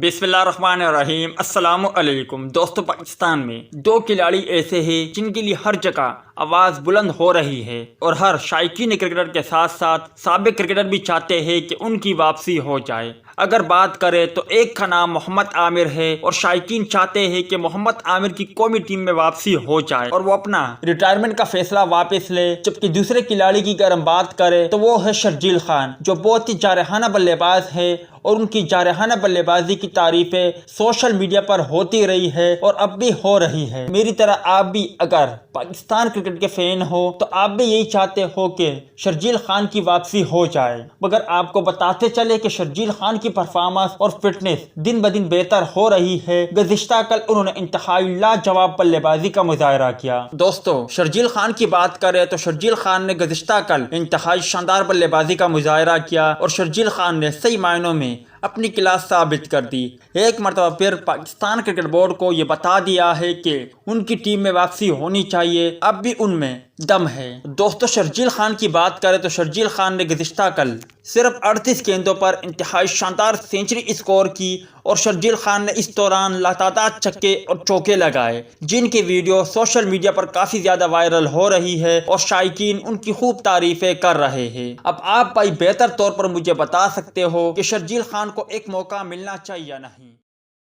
बिस्मिल्लाहिर्रहमानिर्रहीम। अस्सलाम वालेकुम दोस्तों। पाकिस्तान में दो खिलाड़ी ऐसे हैं जिनके लिए हर जगह आवाज़ बुलंद हो रही है और हर शायकीन क्रिकेटर के साथ साथ साबिक क्रिकेटर भी चाहते हैं कि उनकी वापसी हो जाए। अगर बात करें तो एक का नाम मोहम्मद आमिर है और शायकीन चाहते हैं कि मोहम्मद आमिर की कौमी टीम में वापसी हो जाए और वो अपना रिटायरमेंट का फैसला वापस ले। जबकि दूसरे खिलाड़ी की अगर हम बात करें तो वो है शर्जील खान, जो बहुत ही जारहाना बल्लेबाज है और उनकी जारहाना बल्लेबाजी की तारीफें सोशल मीडिया पर होती रही है और अब भी हो रही है। मेरी तरह आप भी अगर पाकिस्तान क्रिकेट के फैन हो तो आप भी यही चाहते हो कि शर्जील खान की वापसी हो जाए। मगर आपको बताते चले कि शर्जील खान की परफॉर्मेंस और फिटनेस दिन ब दिन बेहतर हो रही है। गुज़िश्ता कल उन्होंने इंतहाई लाजवाब बल्लेबाजी का मुजाहरा किया। दोस्तों, शर्जील खान की बात करें तो शर्जील खान ने गुज़िश्ता कल इंतहाई शानदार बल्लेबाजी का मुजाहरा किया और शर्जील खान ने सही मायनों में अपनी क्लास साबित कर दी। एक मरतबा फिर पाकिस्तान क्रिकेट बोर्ड को ये बता दिया है कि उनकी टीम में वापसी होनी चाहिए, अब भी उनमें दम है। दोस्तों, शर्जील खान की बात करें तो शर्जील खान ने गुज़िश्ता कल सिर्फ 38 गेंदों पर इंतहाई शानदार सेंचुरी स्कोर की और शर्जील खान ने इस दौरान लातादाद छक्के और चौके लगाए, जिनकी वीडियो सोशल मीडिया पर काफ़ी ज़्यादा वायरल हो रही है और शायकीन उनकी खूब तारीफें कर रहे हैं। अब आप भाई बेहतर तौर पर मुझे बता सकते हो कि शर्जील खान को एक मौका मिलना चाहिए या नहीं।